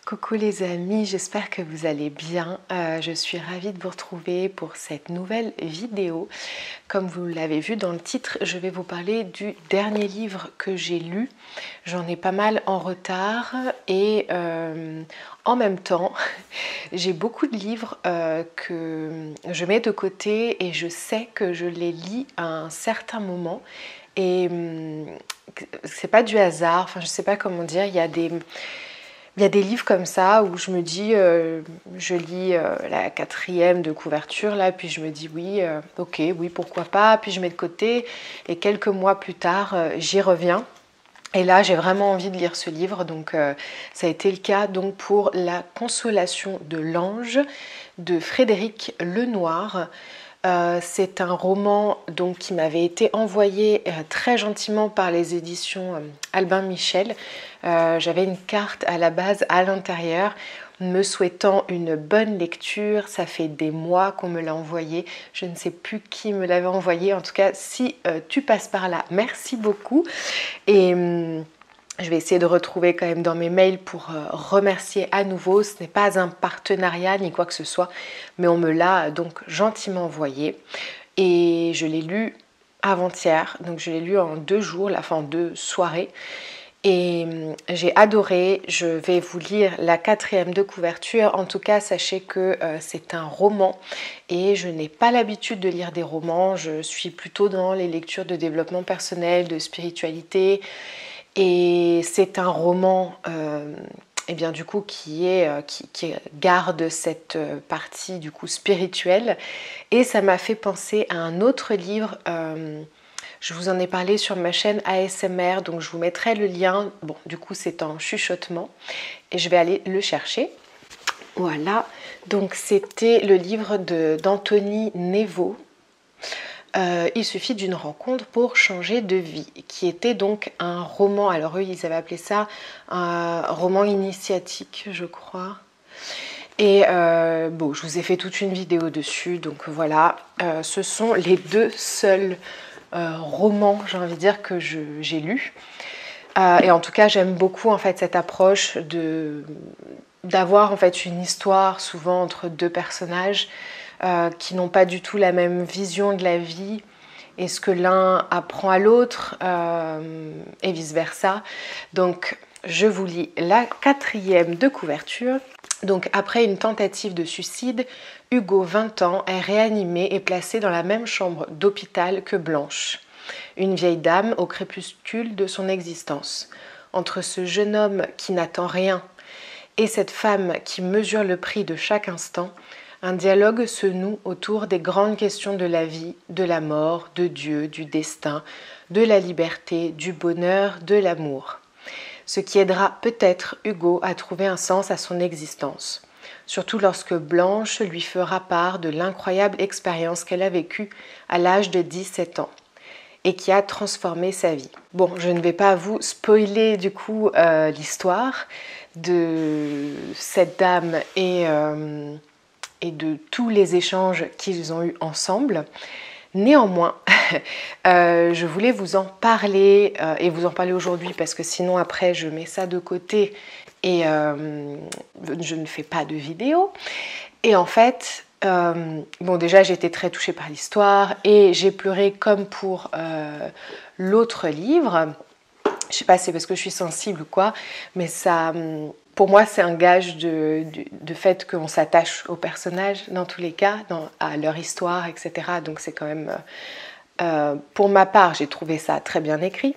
Coucou les amis, j'espère que vous allez bien. Je suis ravie de vous retrouver pour cette nouvelle vidéo. Comme vous l'avez vu dans le titre, je vais vous parler du dernier livre que j'ai lu. J'en ai pas mal en retard et en même temps, j'ai beaucoup de livres que je mets de côté et je sais que je les lis à un certain moment. Et c'est pas du hasard, enfin je sais pas comment dire, il y a des livres comme ça où je me dis, je lis la quatrième de couverture là, puis je me dis oui, ok, oui, pourquoi pas, puis je mets de côté et quelques mois plus tard, j'y reviens. Et là, j'ai vraiment envie de lire ce livre, donc ça a été le cas donc pour La Consolation de l'Ange de Frédéric Lenoir. C'est un roman donc, qui m'avait été envoyé très gentiment par les éditions Albin Michel. J'avais une carte à la base à l'intérieur me souhaitant une bonne lecture. Ça fait des mois qu'on me l'a envoyé. Je ne sais plus qui me l'avait envoyé. En tout cas, si tu passes par là, merci beaucoup. Et je vais essayer de retrouver quand même dans mes mails pour remercier à nouveau. Ce n'est pas un partenariat ni quoi que ce soit, mais on me l'a donc gentiment envoyé. Et je l'ai lu avant-hier, donc je l'ai lu en 2 jours, en 2 soirées. Et j'ai adoré. Je vais vous lire la quatrième de couverture. En tout cas, sachez que c'est un roman et je n'ai pas l'habitude de lire des romans. Je suis plutôt dans les lectures de développement personnel, de spiritualité. Et c'est un roman eh bien, du coup, qui garde cette partie du coup spirituelle. Et ça m'a fait penser à un autre livre. Je vous en ai parlé sur ma chaîne ASMR, donc je vous mettrai le lien. Bon, du coup, c'est en chuchotement et je vais aller le chercher. Voilà, donc c'était le livre d'Anthony Néveau. Il suffit d'une rencontre pour changer de vie, qui était donc un roman. Alors eux, ils avaient appelé ça un roman initiatique, je crois. Et bon, je vous ai fait toute une vidéo dessus, donc voilà. Ce sont les 2 seuls romans, j'ai envie de dire, que j'ai lus. Et en tout cas, j'aime beaucoup en fait cette approche d'avoir en fait une histoire souvent entre 2 personnages qui n'ont pas du tout la même vision de la vie et ce que l'un apprend à l'autre et vice-versa. Donc, je vous lis la quatrième de couverture. Donc, après une tentative de suicide, Hugo, 20 ans, est réanimé et placé dans la même chambre d'hôpital que Blanche, une vieille dame au crépuscule de son existence. Entre ce jeune homme qui n'attend rien et cette femme qui mesure le prix de chaque instant, un dialogue se noue autour des grandes questions de la vie, de la mort, de Dieu, du destin, de la liberté, du bonheur, de l'amour. Ce qui aidera peut-être Hugo à trouver un sens à son existence, surtout lorsque Blanche lui fera part de l'incroyable expérience qu'elle a vécue à l'âge de 17 ans et qui a transformé sa vie. Bon, je ne vais pas vous spoiler du coup l'histoire de cette dame et de tous les échanges qu'ils ont eus ensemble. Néanmoins, je voulais vous en parler et vous en parler aujourd'hui parce que sinon après je mets ça de côté et je ne fais pas de vidéo. Et en fait, bon déjà j'ai été très touchée par l'histoire et j'ai pleuré comme pour l'autre livre. Je sais pas si c'est parce que je suis sensible ou quoi, mais ça, pour moi c'est un gage de fait qu'on s'attache aux personnages dans tous les cas, à leur histoire, etc. Donc c'est quand même, pour ma part, j'ai trouvé ça très bien écrit.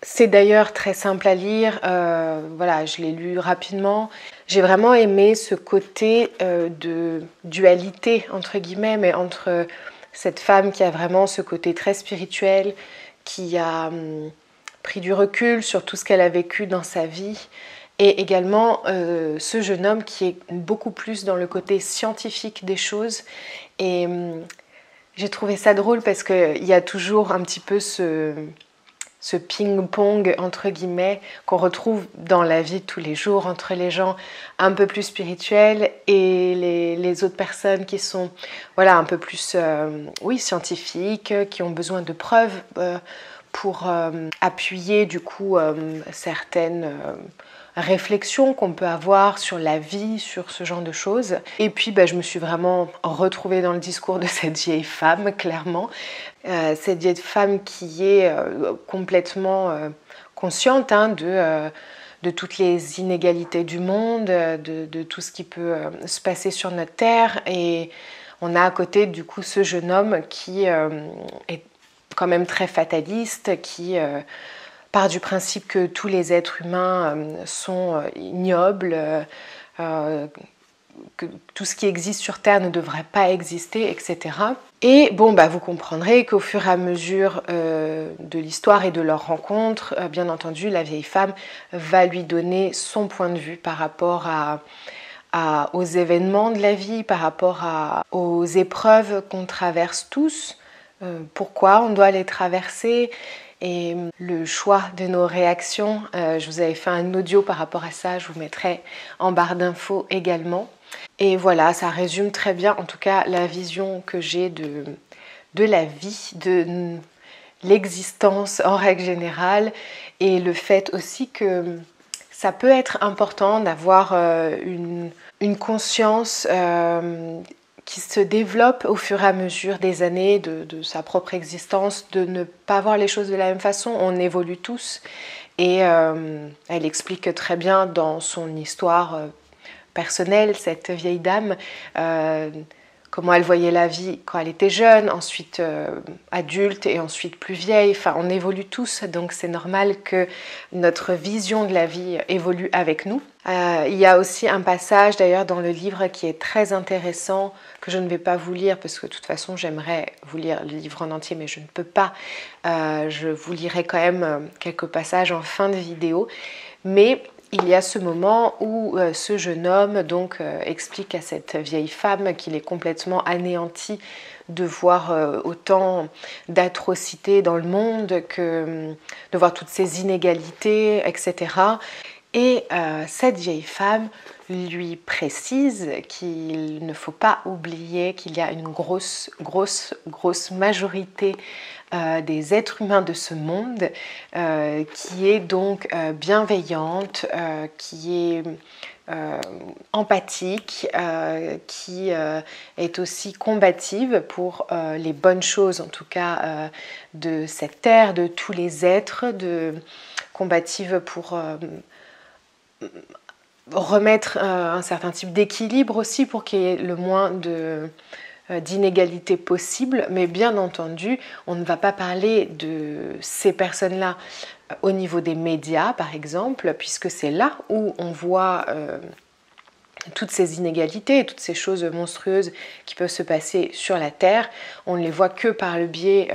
C'est d'ailleurs très simple à lire, voilà, je l'ai lu rapidement. J'ai vraiment aimé ce côté de dualité, entre guillemets, mais entre cette femme qui a vraiment ce côté très spirituel, qui a pris du recul sur tout ce qu'elle a vécu dans sa vie, et également ce jeune homme qui est beaucoup plus dans le côté scientifique des choses. Et j'ai trouvé ça drôle parce qu'il y a toujours un petit peu ce ping-pong entre guillemets qu'on retrouve dans la vie de tous les jours entre les gens un peu plus spirituels et les autres personnes qui sont voilà, un peu plus oui, scientifiques, qui ont besoin de preuves pour appuyer du coup certaines réflexions qu'on peut avoir sur la vie, sur ce genre de choses. Et puis je me suis vraiment retrouvée dans le discours de cette vieille femme, clairement. Cette vieille femme qui est complètement consciente de toutes les inégalités du monde, de tout ce qui peut se passer sur notre terre. Et on a à côté du coup ce jeune homme qui est quand même très fataliste, qui part du principe que tous les êtres humains sont ignobles, que tout ce qui existe sur Terre ne devrait pas exister, etc. Et vous comprendrez qu'au fur et à mesure de l'histoire et de leur rencontre, bien entendu, la vieille femme va lui donner son point de vue par rapport aux événements de la vie, par rapport aux épreuves qu'on traverse tous, pourquoi on doit les traverser, et le choix de nos réactions. Je vous avais fait un audio par rapport à ça, je vous mettrai en barre d'infos également. Et voilà, ça résume très bien en tout cas la vision que j'ai de la vie, de l'existence en règle générale, et le fait aussi que ça peut être important d'avoir une conscience qui se développe au fur et à mesure des années de sa propre existence, de ne pas voir les choses de la même façon. On évolue tous, et elle explique très bien dans son histoire personnelle, cette vieille dame, comment elle voyait la vie quand elle était jeune, ensuite adulte et ensuite plus vieille. Enfin, on évolue tous, donc c'est normal que notre vision de la vie évolue avec nous. Il y a aussi un passage d'ailleurs dans le livre qui est très intéressant, que je ne vais pas vous lire parce que de toute façon j'aimerais vous lire le livre en entier, mais je ne peux pas. Je vous lirai quand même quelques passages en fin de vidéo. Mais il y a ce moment où ce jeune homme explique à cette vieille femme qu'il est complètement anéanti de voir autant d'atrocités dans le monde, de voir toutes ces inégalités, etc. Et cette vieille femme lui précise qu'il ne faut pas oublier qu'il y a une grosse majorité des êtres humains de ce monde qui est donc bienveillante, qui est empathique, qui est aussi combative pour les bonnes choses, en tout cas de cette terre, de tous les êtres, combative pour remettre un certain type d'équilibre aussi, pour qu'il y ait le moins d'inégalités possible. Mais bien entendu, on ne va pas parler de ces personnes-là au niveau des médias, par exemple, puisque c'est là où on voit toutes ces inégalités, toutes ces choses monstrueuses qui peuvent se passer sur la Terre. On ne les voit que par le biais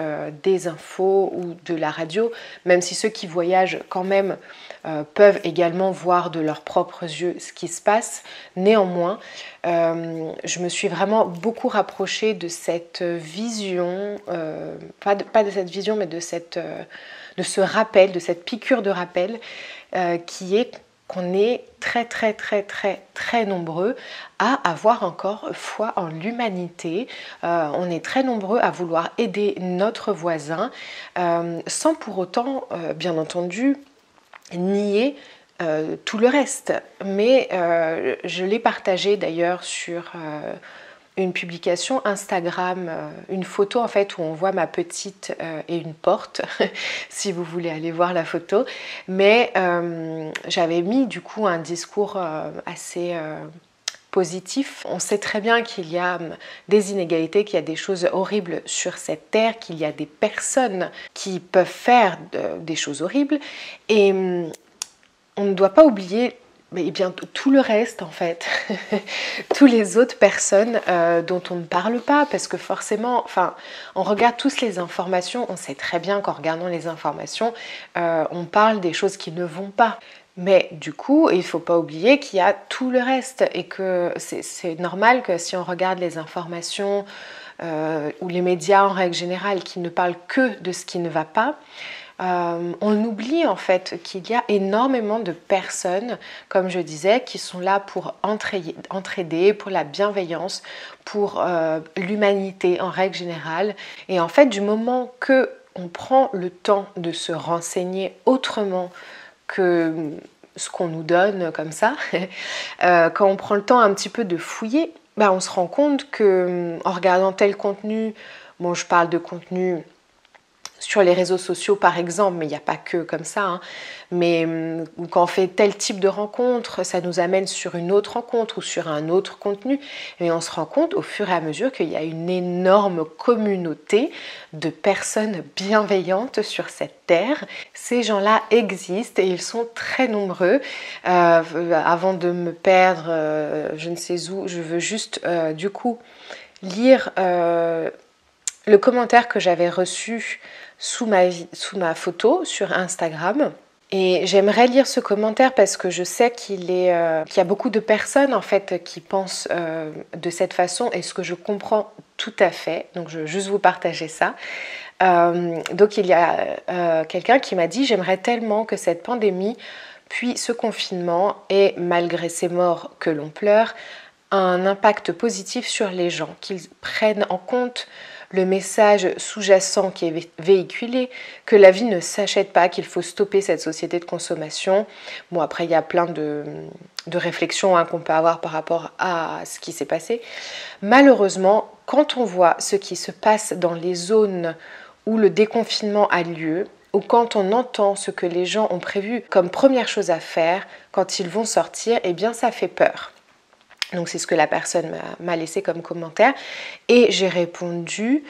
des infos ou de la radio, même si ceux qui voyagent quand même peuvent également voir de leurs propres yeux ce qui se passe. Néanmoins, je me suis vraiment beaucoup rapprochée de cette vision, pas de cette vision, mais de ce rappel, de cette piqûre de rappel qui est qu'on est très nombreux à avoir encore foi en l'humanité. On est très nombreux à vouloir aider notre voisin sans pour autant, bien entendu, nier tout le reste. Mais je l'ai partagé d'ailleurs sur une publication Instagram, une photo en fait où on voit ma petite et une porte, si vous voulez aller voir la photo. Mais j'avais mis du coup un discours assez positif. On sait très bien qu'il y a des inégalités, qu'il y a des choses horribles sur cette terre, qu'il y a des personnes qui peuvent faire des choses horribles, et on ne doit pas oublier tout le reste en fait, tous les autres personnes dont on ne parle pas, parce que forcément, on regarde tous les informations, on sait très bien qu'en regardant les informations, on parle des choses qui ne vont pas. Mais du coup, il ne faut pas oublier qu'il y a tout le reste, et que c'est normal que si on regarde les informations ou les médias en règle générale qui ne parlent que de ce qui ne va pas, on oublie en fait qu'il y a énormément de personnes, comme je disais, qui sont là pour entraider, pour la bienveillance, pour l'humanité en règle générale. Et en fait, du moment qu'on prend le temps de se renseigner autrement que ce qu'on nous donne comme ça. Quand on prend le temps un petit peu de fouiller, on se rend compte que en regardant tel contenu, bon, je parle de contenu sur les réseaux sociaux par exemple, mais il n'y a pas que comme ça, hein. Mais quand on fait tel type de rencontre, ça nous amène sur une autre rencontre ou sur un autre contenu, et on se rend compte au fur et à mesure qu'il y a une énorme communauté de personnes bienveillantes sur cette terre. Ces gens-là existent et ils sont très nombreux. Avant de me perdre, je ne sais où, je veux juste du coup lire le commentaire que j'avais reçu sous ma photo sur Instagram. Et j'aimerais lire ce commentaire parce que je sais qu'il y a beaucoup de personnes en fait qui pensent de cette façon, et ce que je comprends tout à fait. Donc je veux juste vous partager ça. Donc il y a quelqu'un qui m'a dit: j'aimerais tellement que cette pandémie, puis ce confinement, et malgré ces morts que l'on pleure, un impact positif sur les gens, qu'ils prennent en compte le message sous-jacent qui est véhiculé, que la vie ne s'achète pas, qu'il faut stopper cette société de consommation. Bon, après, il y a plein de réflexions qu'on peut avoir par rapport à ce qui s'est passé. Malheureusement, quand on voit ce qui se passe dans les zones où le déconfinement a lieu, ou quand on entend ce que les gens ont prévu comme première chose à faire quand ils vont sortir, eh bien ça fait peur. Donc c'est ce que la personne m'a laissé comme commentaire, et j'ai répondu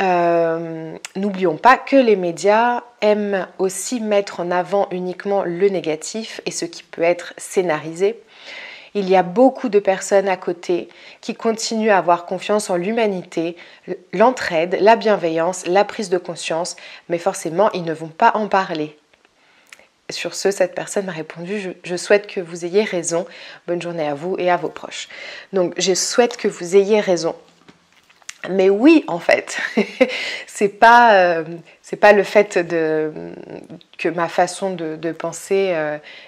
n'oublions pas que les médias aiment aussi mettre en avant uniquement le négatif et ce qui peut être scénarisé. Il y a beaucoup de personnes à côté qui continuent à avoir confiance en l'humanité, l'entraide, la bienveillance, la prise de conscience, mais forcément ils ne vont pas en parler. Sur ce, cette personne m'a répondu: je souhaite que vous ayez raison. Bonne journée à vous et à vos proches. Donc, je souhaite que vous ayez raison. Mais oui, en fait, c'est pas le fait que ma façon de penser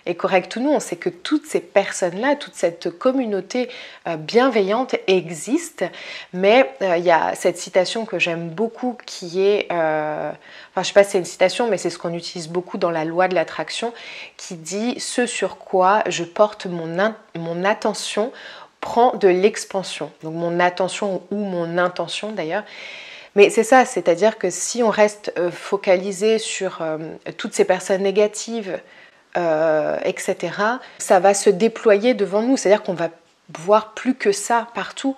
est correcte ou non. C'est que toutes ces personnes-là, toute cette communauté bienveillante existe. Mais il y a cette citation que j'aime beaucoup qui est... je ne sais pas si c'est une citation, mais c'est ce qu'on utilise beaucoup dans la loi de l'attraction, qui dit: ce sur quoi je porte mon attention prend de l'expansion. Donc mon attention ou mon intention d'ailleurs. Mais c'est ça, c'est-à-dire que si on reste focalisé sur toutes ces personnes négatives, etc., ça va se déployer devant nous. C'est-à-dire qu'on va voir plus que ça partout.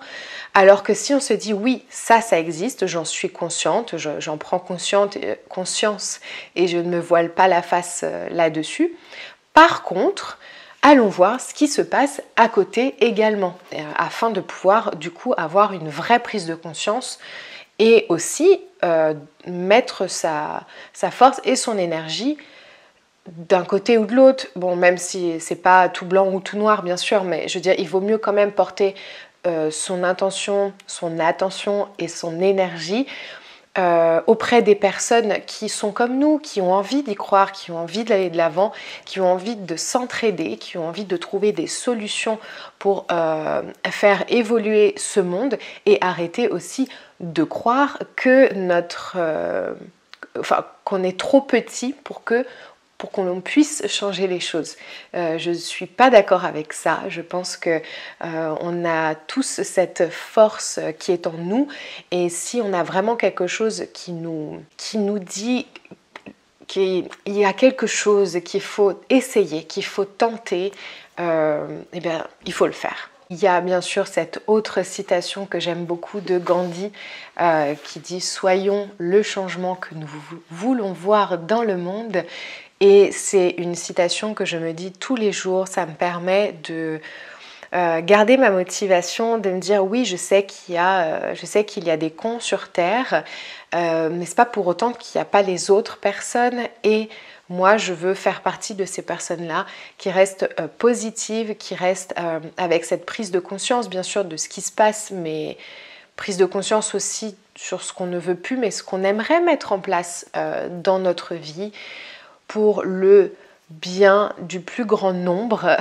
Alors que si on se dit: oui, ça existe, j'en suis consciente, j'en prends conscience et je ne me voile pas la face là-dessus. Par contre, allons voir ce qui se passe à côté également, afin de pouvoir du coup avoir une vraie prise de conscience et aussi mettre sa force et son énergie d'un côté ou de l'autre. Bon, même si c'est pas tout blanc ou tout noir bien sûr, mais je veux dire, il vaut mieux quand même porter son intention, son attention et son énergie auprès des personnes qui sont comme nous, qui ont envie d'y croire, qui ont envie d'aller de l'avant, qui ont envie de s'entraider, qui ont envie de trouver des solutions pour faire évoluer ce monde, et arrêter aussi de croire que qu'on est trop petit pour qu'on puisse changer les choses. Je ne suis pas d'accord avec ça. Je pense que on a tous cette force qui est en nous, et si on a vraiment quelque chose qui nous dit qu'il y a quelque chose qu'il faut essayer, qu'il faut tenter, eh bien, il faut le faire. Il y a bien sûr cette autre citation que j'aime beaucoup de Gandhi qui dit: soyons le changement que nous voulons voir dans le monde. Et c'est une citation que je me dis tous les jours. Ça me permet de garder ma motivation, de me dire: oui, je sais qu'il y a des cons sur Terre, mais c'est pas pour autant qu'il n'y a pas les autres personnes, et moi je veux faire partie de ces personnes-là qui restent positives, qui restent avec cette prise de conscience bien sûr de ce qui se passe, mais prise de conscience aussi sur ce qu'on ne veut plus, mais ce qu'on aimerait mettre en place dans notre vie pour le bien du plus grand nombre.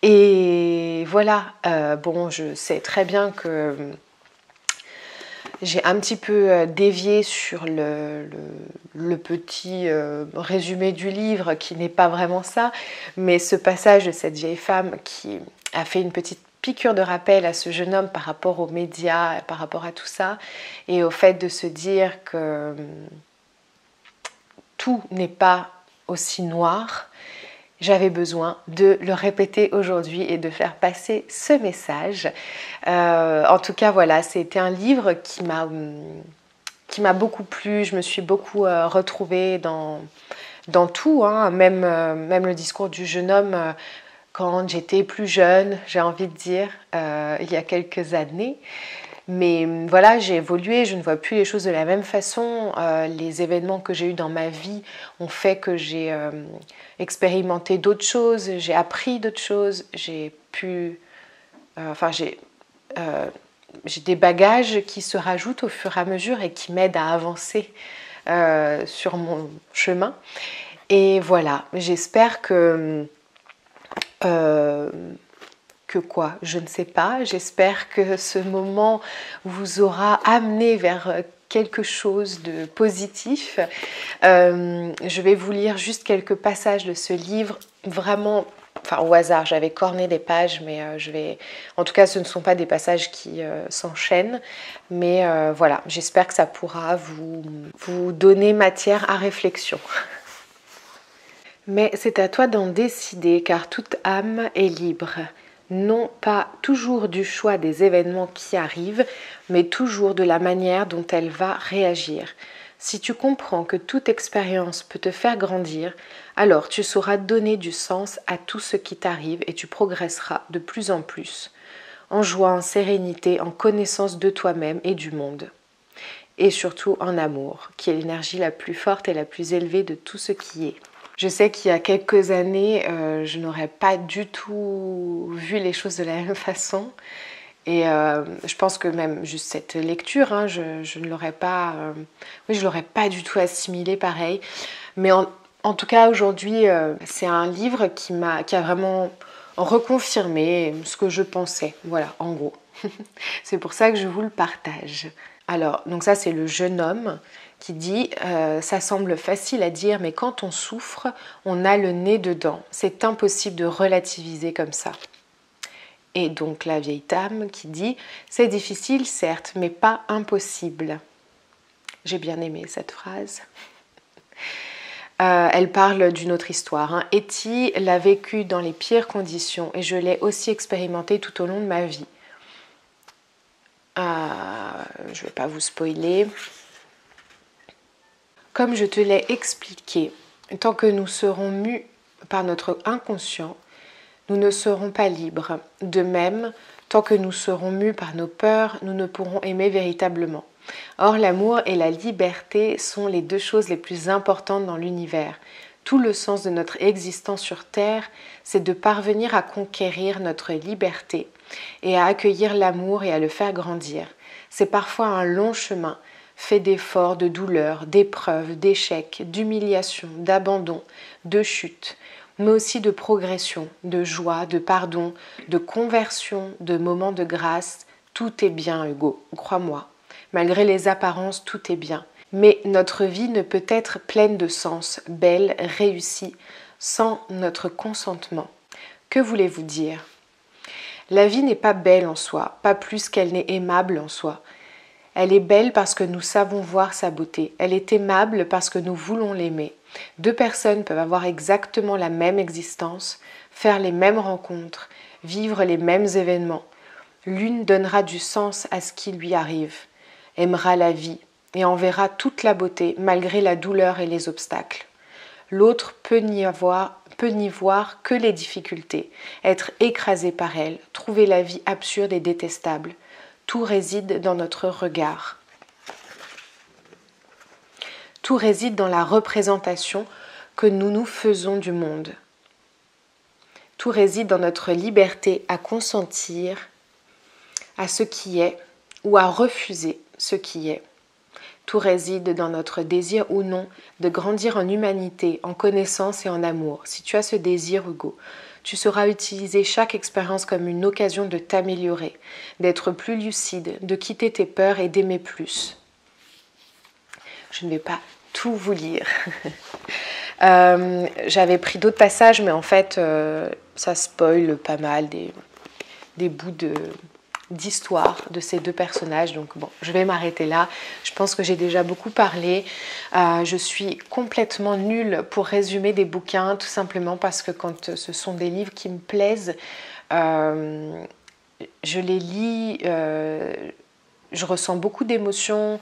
Et voilà, bon, je sais très bien que J'ai un petit peu dévié sur le petit résumé du livre qui n'est pas vraiment ça, mais ce passage de cette vieille femme qui a fait une petite piqûre de rappel à ce jeune homme par rapport aux médias, par rapport à tout ça, et au fait de se dire que tout n'est pas aussi noir. J'avais besoin de le répéter aujourd'hui et de faire passer ce message. En tout cas, voilà, c'était un livre qui m'a beaucoup plu. Je me suis beaucoup retrouvée dans tout, hein. Même le discours du jeune homme quand j'étais plus jeune, j'ai envie de dire, il y a quelques années. Mais voilà, j'ai évolué, je ne vois plus les choses de la même façon. Les événements que j'ai eus dans ma vie ont fait que j'ai expérimenté d'autres choses, j'ai appris d'autres choses, j'ai des bagages qui se rajoutent au fur et à mesure et qui m'aident à avancer sur mon chemin. Et voilà, j'espère quoi, je ne sais pas. J'espère que ce moment vous aura amené vers quelque chose de positif. Je vais vous lire juste quelques passages de ce livre, vraiment, enfin au hasard, j'avais corné des pages, mais en tout cas ce ne sont pas des passages qui s'enchaînent, mais voilà, j'espère que ça pourra vous donner matière à réflexion. Mais c'est à toi d'en décider, car toute âme est libre. Non pas toujours du choix des événements qui arrivent, mais toujours de la manière dont elle va réagir. Si tu comprends que toute expérience peut te faire grandir, alors tu sauras donner du sens à tout ce qui t'arrive et tu progresseras de plus en plus, en joie, en sérénité, en connaissance de toi-même et du monde. Et surtout en amour, qui est l'énergie la plus forte et la plus élevée de tout ce qui est. Je sais qu'il y a quelques années, je n'aurais pas du tout vu les choses de la même façon. Et je pense que même juste cette lecture, hein, je ne l'aurais pas, je l'aurais pas du tout assimilé pareil. Mais en tout cas, aujourd'hui, c'est un livre qui a vraiment reconfirmé ce que je pensais. Voilà, en gros. C'est pour ça que je vous le partage. Alors, donc ça, c'est le jeune homme qui dit ça semble facile à dire, mais quand on souffre, on a le nez dedans. C'est impossible de relativiser comme ça. Et donc la vieille dame qui dit c'est difficile, certes, mais pas impossible. J'ai bien aimé cette phrase. Elle parle d'une autre histoire. Hein. Etty l'a vécu dans les pires conditions et je l'ai aussi expérimenté tout au long de ma vie. Je ne vais pas vous spoiler. Comme je te l'ai expliqué, tant que nous serons mus par notre inconscient, nous ne serons pas libres. De même, tant que nous serons mus par nos peurs, nous ne pourrons aimer véritablement. Or, l'amour et la liberté sont les deux choses les plus importantes dans l'univers. Tout le sens de notre existence sur Terre, c'est de parvenir à conquérir notre liberté et à accueillir l'amour et à le faire grandir. C'est parfois un long chemin, fait d'efforts, de douleurs, d'épreuves, d'échecs, d'humiliations, d'abandon, de chutes, mais aussi de progression, de joie, de pardon, de conversion, de moments de grâce. Tout est bien, Hugo, crois-moi. Malgré les apparences, tout est bien. Mais notre vie ne peut être pleine de sens, belle, réussie, sans notre consentement. Que voulez-vous dire ? La vie n'est pas belle en soi, pas plus qu'elle n'est aimable en soi. Elle est belle parce que nous savons voir sa beauté. Elle est aimable parce que nous voulons l'aimer. Deux personnes peuvent avoir exactement la même existence, faire les mêmes rencontres, vivre les mêmes événements. L'une donnera du sens à ce qui lui arrive, aimera la vie et en verra toute la beauté malgré la douleur et les obstacles. L'autre peut n'y voir que les difficultés, être écrasé par elles, trouver la vie absurde et détestable. Tout réside dans notre regard. Tout réside dans la représentation que nous nous faisons du monde. Tout réside dans notre liberté à consentir à ce qui est ou à refuser ce qui est. Tout réside dans notre désir ou non de grandir en humanité, en connaissance et en amour. Si tu as ce désir, Hugo, Tu sauras utiliser chaque expérience comme une occasion de t'améliorer, d'être plus lucide, de quitter tes peurs et d'aimer plus. Je ne vais pas tout vous lire. J'avais pris d'autres passages, mais en fait, ça spoil pas mal des bouts d'histoire de ces deux personnages. Donc bon, je vais m'arrêter là. Je pense que j'ai déjà beaucoup parlé. Je suis complètement nulle pour résumer des bouquins, tout simplement parce que quand ce sont des livres qui me plaisent, je les lis, je ressens beaucoup d'émotions.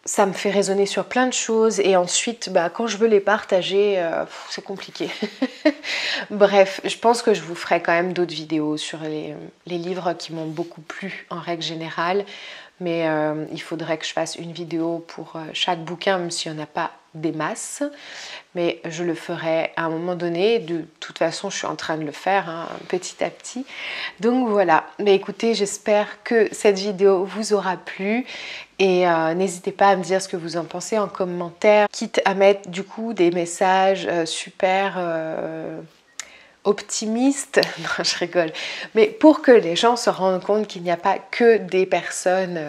Ça me fait résonner sur plein de choses et ensuite quand je veux les partager c'est compliqué. Bref, je pense que je vous ferai quand même d'autres vidéos sur les livres qui m'ont beaucoup plu en règle générale, mais il faudrait que je fasse une vidéo pour chaque bouquin, même s'il n'y en a pas des masses, mais je le ferai à un moment donné. De toute façon je suis en train de le faire petit à petit, donc voilà. Mais écoutez, j'espère que cette vidéo vous aura plu et n'hésitez pas à me dire ce que vous en pensez en commentaire, quitte à mettre du coup des messages super optimistes, non je rigole, mais pour que les gens se rendent compte qu'il n'y a pas que des personnes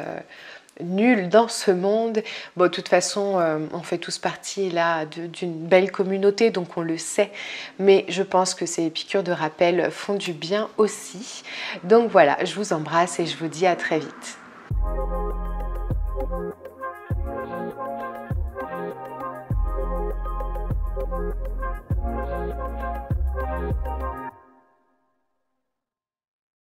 nul dans ce monde. Bon, de toute façon, on fait tous partie là d'une belle communauté, donc on le sait, mais je pense que ces piqûres de rappel font du bien aussi. Donc voilà, je vous embrasse et je vous dis à très vite.